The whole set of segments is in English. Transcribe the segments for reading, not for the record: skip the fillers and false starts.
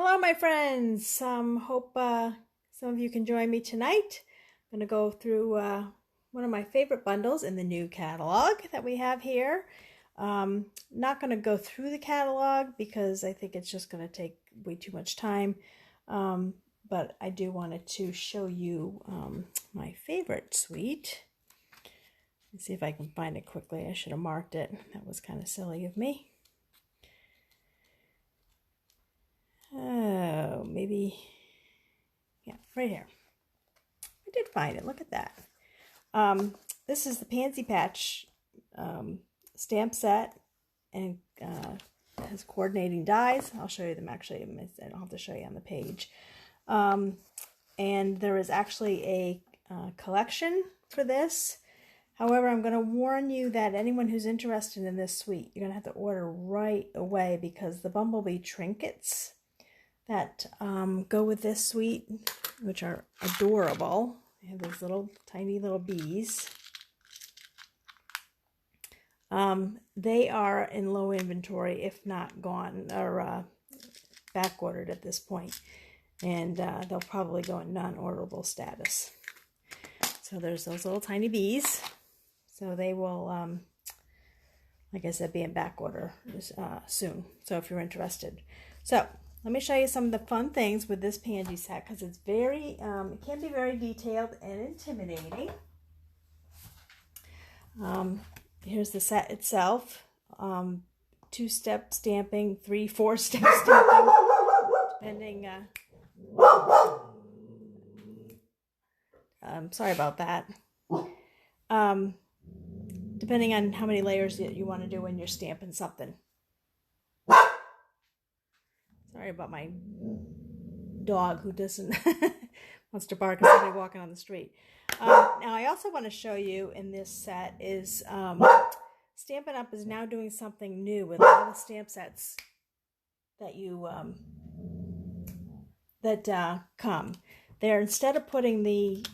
Hello, my friends. Hope some of you can join me tonight. I'm going to go through one of my favorite bundles in the new catalog that we have here. Not going to go through the catalog because I think it's just going to take way too much time. But I do wanted to show you my favorite suite. Let's see if I can find it quickly. I should have marked it. That was kind of silly of me. Oh, maybe, yeah, right here. I did find it. Look at that. This is the Pansy Patch stamp set, and has coordinating dies. I'll show you them actually. I don't have to show you on the page. And there is actually a collection for this. However, I'm going to warn you that anyone who's interested in this suite, you're going to have to order right away because the Bumblebee trinkets that go with this suite, which are adorable. They have these little tiny little bees. They are in low inventory, if not gone or back ordered at this point, and they'll probably go in non-orderable status. So there's those little tiny bees. So they will, like I said, be in back order soon. So if you're interested, so. Let me show you some of the fun things with this pansy set because it's very, it can be very detailed and intimidating. Here's the set itself. 2-step stamping, 3, 4-step stamping, depending. Sorry about that. Depending on how many layers you want to do when you're stamping something. Sorry about my dog who doesn't wants to bark at somebody walking on the street. Now I also want to show you in this set is Stampin' Up! Is now doing something new with all the stamp sets that you come. They're, instead of putting the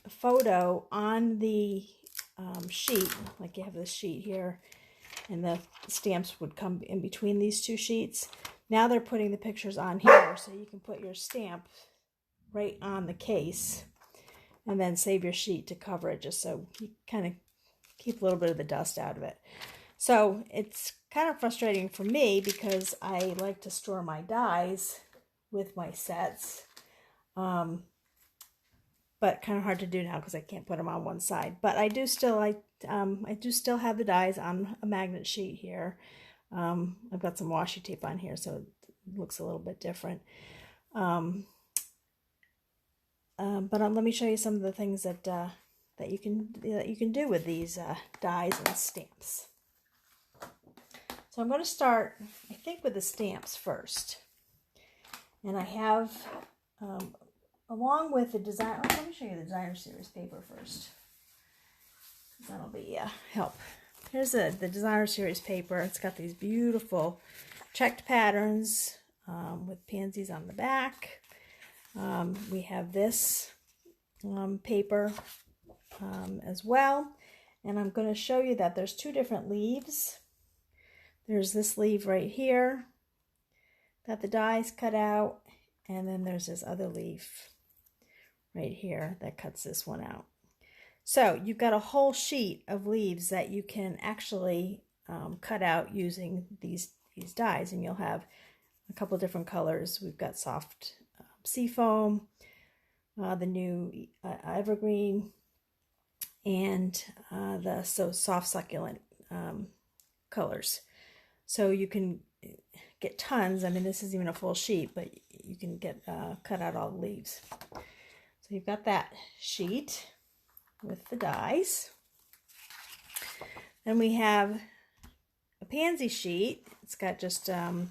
photo on the sheet, like you have this sheet here, and the stamps would come in between these two sheets. Now they're putting the pictures on here, so you can put your stamp right on the case and then save your sheet to cover it, just so you kind of keep a little bit of the dust out of it. So it's kind of frustrating for me because I like to store my dies with my sets, but kind of hard to do now because I can't put them on one side. But I do still I do still have the dies on a magnet sheet here. I've got some washi tape on here, so it looks a little bit different. But let me show you some of the things that you can do with these dies and stamps. So I'm going to start, I think, with the stamps first, and I have along with the design. Oh, let me show you the designer series paper first. That'll be help. Here's the designer series paper. It's got these beautiful checked patterns with pansies on the back. We have this paper as well. And I'm going to show you that there's 2 different leaves. There's this leaf right here that the dies cut out. And then there's this other leaf right here that cuts this one out. So you've got a whole sheet of leaves that you can actually cut out using these dies, and you'll have a couple different colors. We've got soft seafoam, the new evergreen, and the soft succulent colors. So you can get tons. I mean, this isn't even a full sheet, but you can get cut out all the leaves. So you've got that sheet with the dies. Then we have a pansy sheet. It's got just pale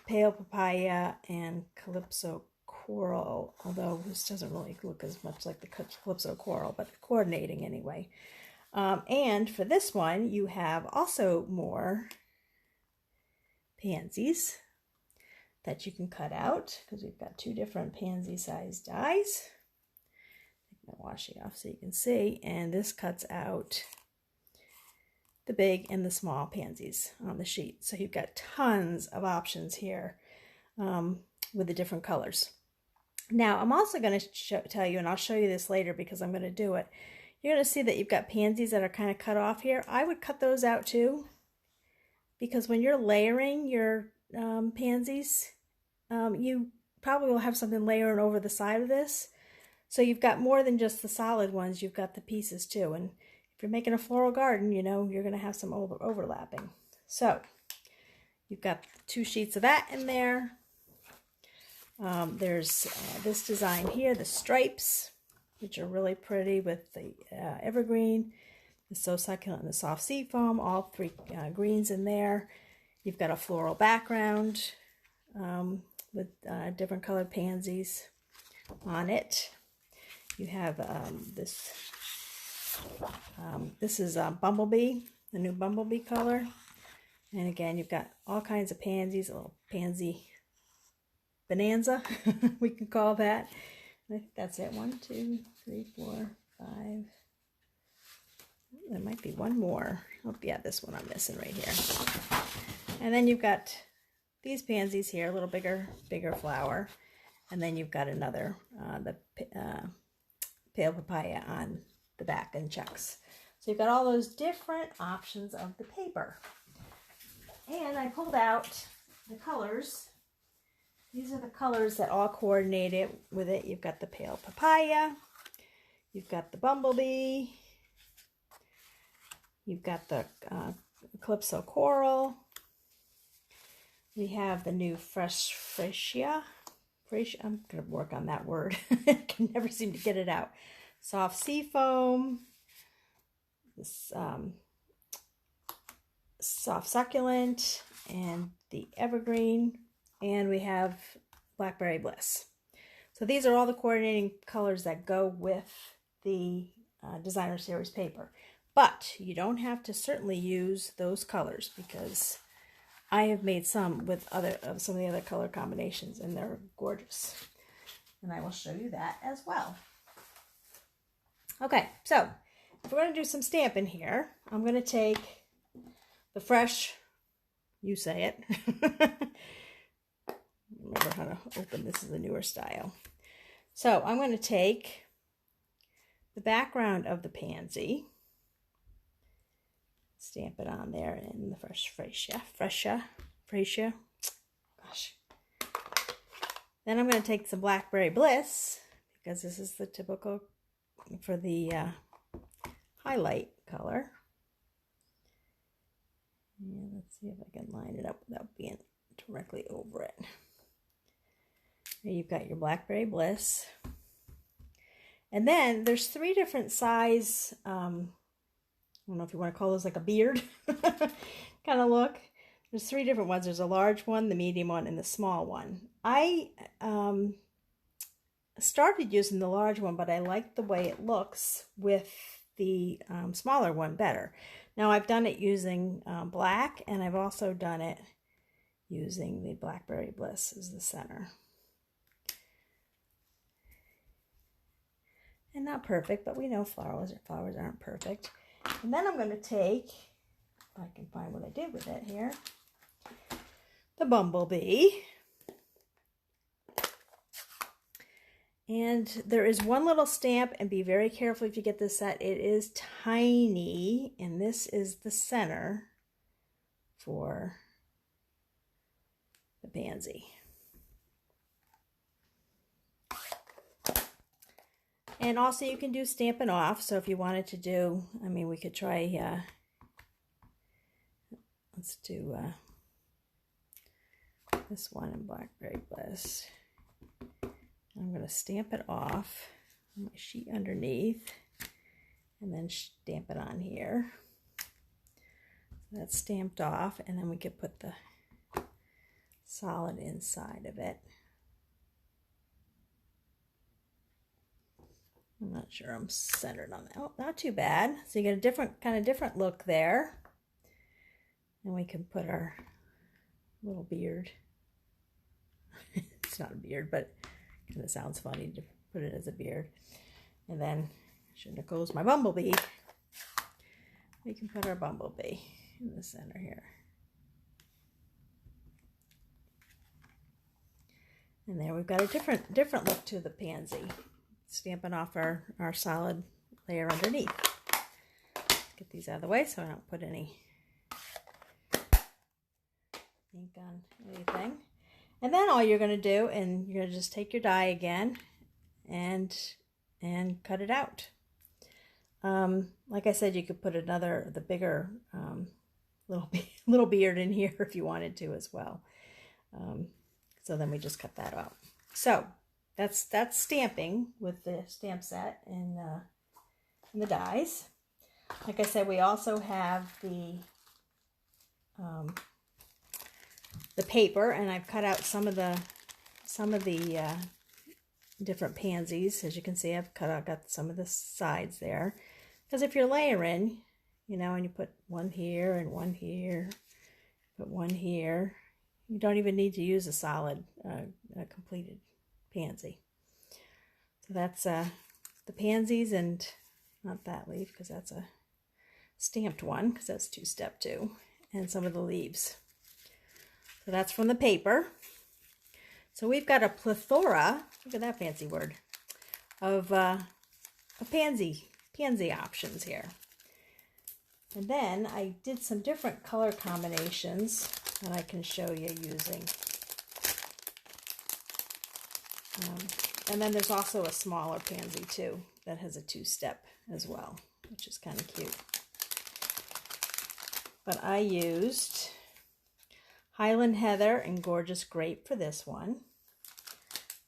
papaya and calypso coral, although this doesn't really look as much like the calypso coral, but coordinating anyway. And for this one, you have also more pansies that you can cut out, because we've got 2 different pansy sized dies. Take my washi off so you can see, and this cuts out the big and the small pansies on the sheet. So you've got tons of options here with the different colors. Now, I'm also going to tell you, and I'll show you this later because I'm going to do it. You're going to see that you've got pansies that are kind of cut off here. I would cut those out too, because when you're layering your pansies, you probably will have something layering over the side of this. So you've got more than just the solid ones, you've got the pieces too. And if you're making a floral garden, you know, you're going to have some overlapping. So you've got 2 sheets of that in there. There's this design here, the stripes, which are really pretty with the evergreen, the So Succulent, and the soft sea foam, all 3 greens in there. You've got a floral background with different colored pansies on it. You have this is Bumblebee, the new Bumblebee color. And again, you've got all kinds of pansies, a little pansy bonanza, we can call that. I think that's it. 1, 2, 3, 4, 5. There might be one more. Oh, yeah, this one I'm missing right here. And then you've got these pansies here, a little bigger flower. And then you've got another, the pale papaya on the back and checks. So you've got all those different options of the paper. And I pulled out the colors. These are the colors that all coordinate with it. You've got the pale papaya, you've got the bumblebee, you've got the calypso coral, we have the new freesia. I'm going to work on that word. I can never seem to get it out. Soft sea foam, this soft succulent, and the evergreen. And we have Blackberry Bliss. So these are all the coordinating colors that go with the designer series paper. But you don't have to certainly use those colors, because I have made some with some of the other color combinations, and they're gorgeous. And I will show you that as well. Okay, so if we're going to do some stamping here, I'm going to take the fresh, you say it, remember how to open this is the newer style. So I'm going to take the background of the pansy, stamp it on there in the freesia. Gosh. Then I'm going to take some Blackberry Bliss, because this is the typical for the highlight color. And let's see if I can line it up without being directly over it. Here you've got your Blackberry Bliss. And then there's 3 different size, I don't know if you want to call those like a beard kind of look. There's 3 different ones. There's a large one, the medium one, and the small one. I started using the large one, but I like the way it looks with the smaller one better. Now I've done it using black, and I've also done it using the Blackberry Bliss as the center. And not perfect, but we know flowers aren't perfect. And then I'm going to take, if I can find what I did with it here, the bumblebee. And there is one little stamp, and be very careful if you get this set. It is tiny, and this is the center for the pansy. And also you can do Stampin' Off. So if you wanted to do, I mean, we could try, let's do this one in Blackberry Bliss. I'm going to stamp it off on my sheet underneath and then stamp it on here. So that's stamped off, and then we could put the solid inside of it. I'm not sure I'm centered on that. Oh, not too bad. So you get a different look there. And we can put our little beard. It's not a beard, but it kind of sounds funny to put it as a beard. And then, shouldn't have closed my bumblebee. we can put our bumblebee in the center here. And there we've got a different look to the pansy. Stamping off our solid layer underneath. Get these out of the way so I don't put any ink on anything. And then all you're going to do, and you're going to just take your die again and cut it out. Like I said, you could put the bigger little beard in here if you wanted to as well. So then we just cut that out. So that's stamping with the stamp set and the dies. Like I said, we also have the paper, and I've cut out some of the different pansies. As you can see, I've got some of the sides there. Because if you're layering, you know, and you put one here and one here, put one here, you don't even need to use a solid, completed pansy. So that's the pansies, and not that leaf because that's a stamped one, because that's 2-step 2, and some of the leaves. So that's from the paper. So we've got a plethora, look at that fancy word, of pansy options here. And then I did some different color combinations that I can show you using. And then there's also a smaller pansy too that has a 2-step as well, which is kind of cute. But I used Highland Heather and Gorgeous Grape for this one.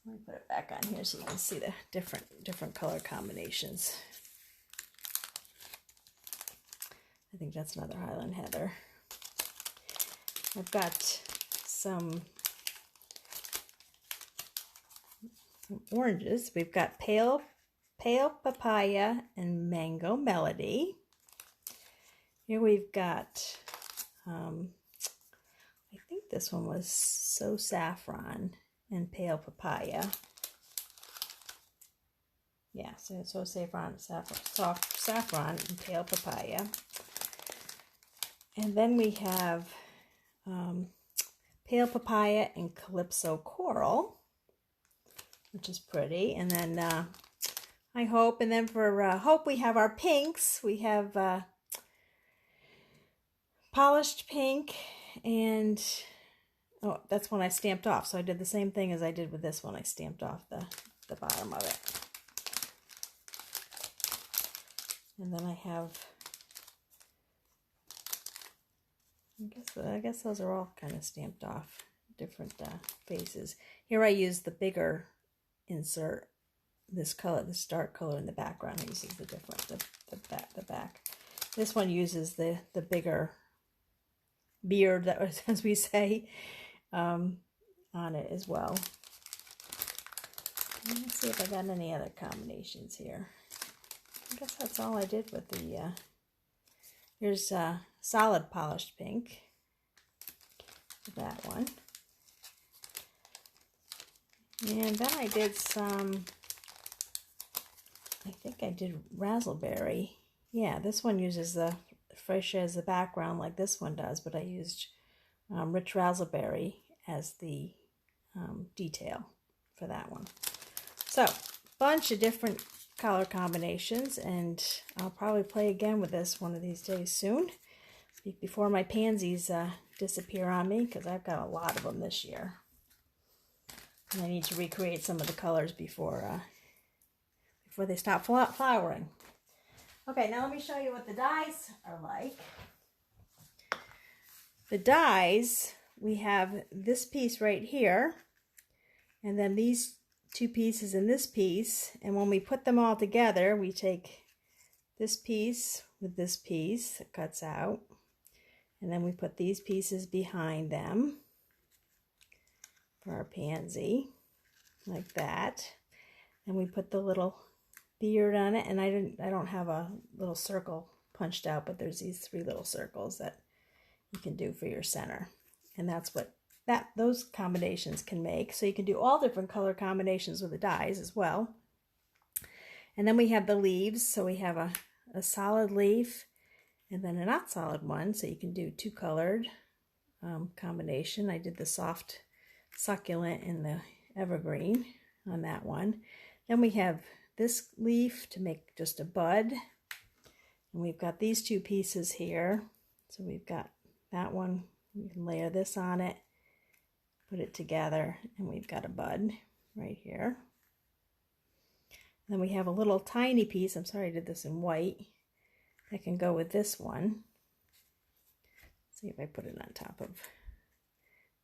Let me put it back on here so you can see the different color combinations. I think that's another Highland Heather. I've got some oranges. We've got Pale Papaya and Mango Melody. Here we've got, I think this one was So Saffron and Pale Papaya. Yeah, so Saffron and Pale Papaya. And then we have Pale Papaya and Calypso Coral, which is pretty. And then I hope, and then for hope we have our pinks. We have Polished Pink, and oh, that's one I stamped off. So I did the same thing as I did with this one. I stamped off the bottom of it. And then I have, I guess those are all kind of stamped off, different faces. Here I use the bigger insert, this color, this dark color in the background. It uses the back. This one uses the bigger beard, that was, as we say, on it as well. Let's see if I got any other combinations here. I guess that's all I did with the, here's Solid Polished Pink, that one. And then I did some, I think I did Razzleberry. Yeah, this one uses the fresh as the background like this one does, but I used Rich Razzleberry as the detail for that one. So, bunch of different color combinations, and I'll probably play again with this one of these days soon, before my pansies disappear on me, because I've got a lot of them this year. And I need to recreate some of the colors before they stop flowering. Okay, now let me show you what the dies are like. The dies, we have this piece right here, and then these two pieces in this piece, and when we put them all together, we take this piece with this piece that cuts out, and then we put these pieces behind them for our pansy, like that. And we put the little beard on it, and I don't have a little circle punched out, but there's these 3 little circles that you can do for your center, and that's what those combinations can make. So you can do all different color combinations with the dies as well. And then we have the leaves. So we have a solid leaf, and then a not solid one, so you can do two colored combination. I did the soft succulent and the evergreen on that one. Then we have this leaf to make just a bud, and we've got these two pieces here. So we've got that one, we can layer this on it, put it together, and we've got a bud right here. Then we have a little tiny piece, I'm sorry I did this in white, that can go with this one. Let's see if I put it on top of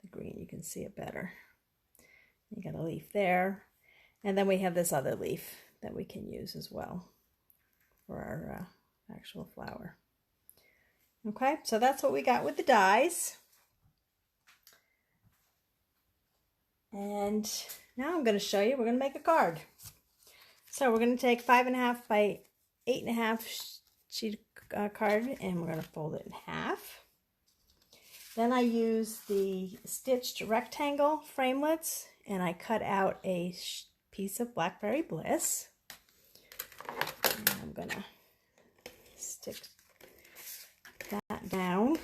the green, you can see it better. You got a leaf there, and then we have this other leaf that we can use as well for our actual flower. Okay, so that's what we got with the dies. And now I'm going to show you, we're going to make a card. So we're going to take 5.5 by 8.5 sheet card, and we're going to fold it in half. Then I use the stitched rectangle framelits, and I cut out a piece of Blackberry Bliss. And I'm going to stick that down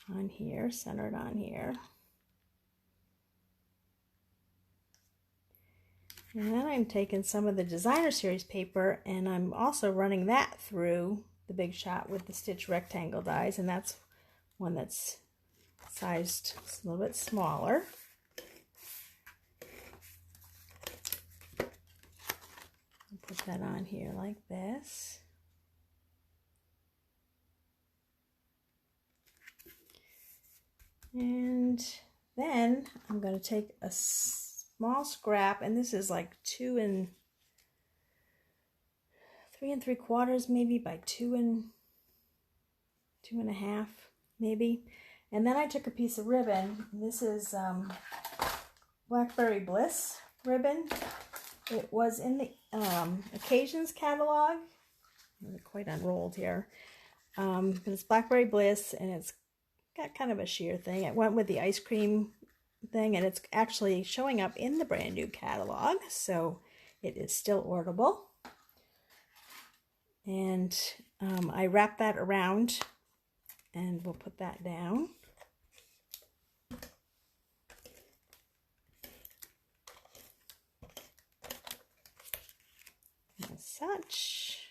on here, centered on here. And then I'm taking some of the Designer Series paper, and I'm also running that through the Big Shot with the stitch rectangle dies, and that's one that's sized a little bit smaller. Put that on here like this. And then I'm going to take a small scrap, and this is like 3 3/4 maybe by 2.5 maybe. And then I took a piece of ribbon. This is Blackberry Bliss ribbon. It was in the Occasions catalog. They're quite unrolled here. But it's Blackberry Bliss, and it's got kind of a sheer thing. It went with the ice cream thing, and it's actually showing up in the brand new catalog, so it is still orderable. And I wrap that around, and we'll put that down. As such.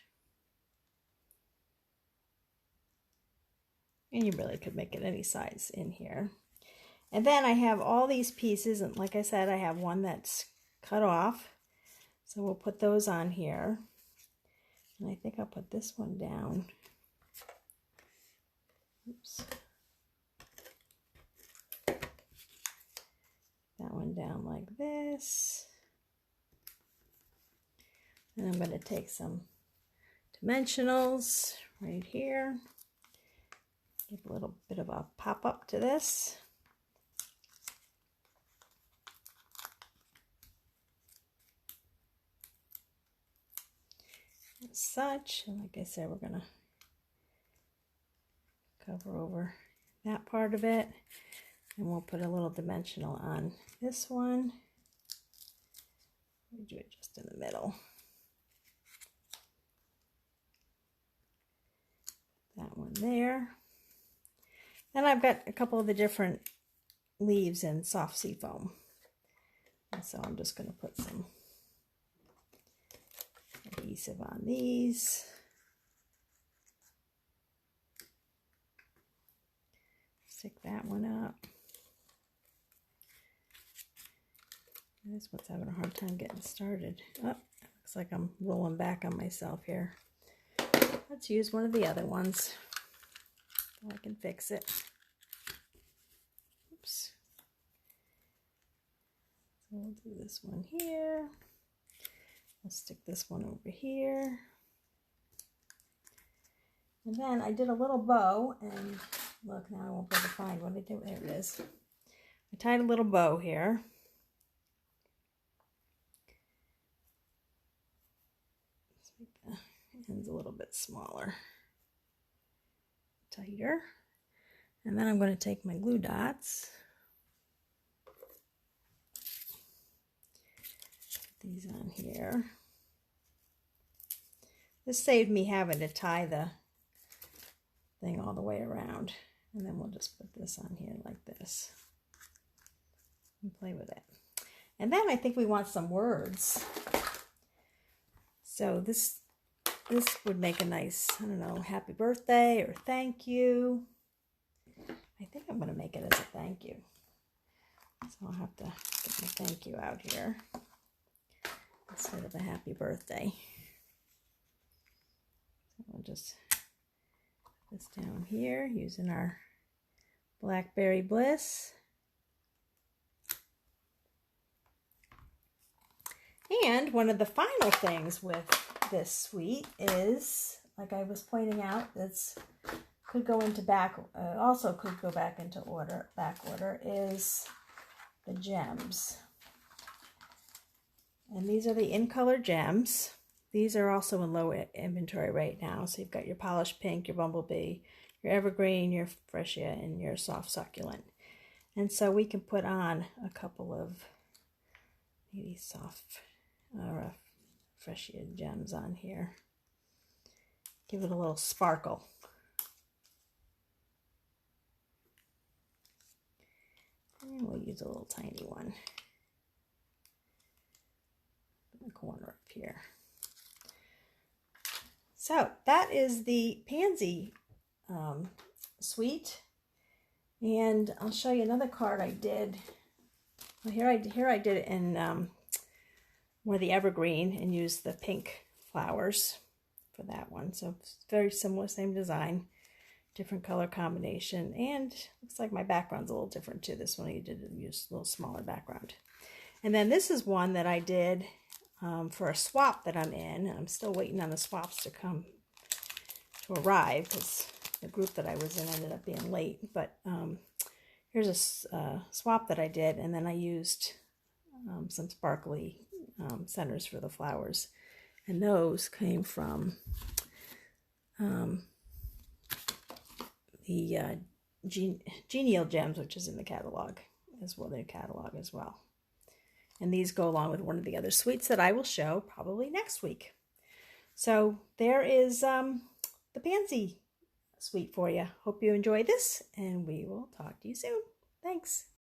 And you really could make it any size in here. And then I have all these pieces, and like I said, I have one that's cut off. So we'll put those on here. And I think I'll put this one down. Oops. That one down like this. And I'm going to take some dimensionals right here. Give a little bit of a pop up to this. As such, and like I said, we're going to cover over that part of it, and we'll put a little dimensional on this one. We do it just in the middle. That one there. Then I've got a couple of the different leaves in soft sea foam, and so I'm just going to put some adhesive on these. Stick that one up. This one's having a hard time getting started. Oh, looks like I'm rolling back on myself here. Let's use one of the other ones so I can fix it. Oops. So we'll do this one here. I'll stick this one over here. And then I did a little bow, and look, now I won't be able to find what I did. There it is. I tied a little bow here. Let's make the ends a little bit smaller, tighter. And then I'm going to take my glue dots, put these on here. This saved me having to tie the thing all the way around. And then we'll just put this on here like this and play with it. And then I think we want some words. So this would make a nice, I don't know, happy birthday or thank you. I think I'm going to make it as a thank you. So I'll have to get my thank you out here instead of a happy birthday. So we'll just put this down here using our Blackberry Bliss. And one of the final things with this suite is, like I was pointing out, it's could go into also could go back into back order, is the gems. And these are the in color gems. These are also in low inventory right now. So you've got your polished pink, your bumblebee, your evergreen, your freesia, and your soft succulent. And so we can put on a couple of maybe soft freesia gems on here. Give it a little sparkle. And we'll use a little tiny one in the corner up here. So that is the Pansy suite. And I'll show you another card I did. Well, here I did it in more the evergreen and used the pink flowers for that one. So it's very similar, same design, different color combination, and looks like my background's a little different too. This one you did use a little smaller background. And then this is one that I did for a swap that I'm in. I'm still waiting on the swaps to arrive because the group that I was in ended up being late. But here's a swap that I did, and then I used some sparkly centers for the flowers, and those came from the Genial Gems, which is in the catalog as well. And these go along with one of the other suites that I will show probably next week. So there is the Pansy suite for you. Hope you enjoy this, and we will talk to you soon. Thanks.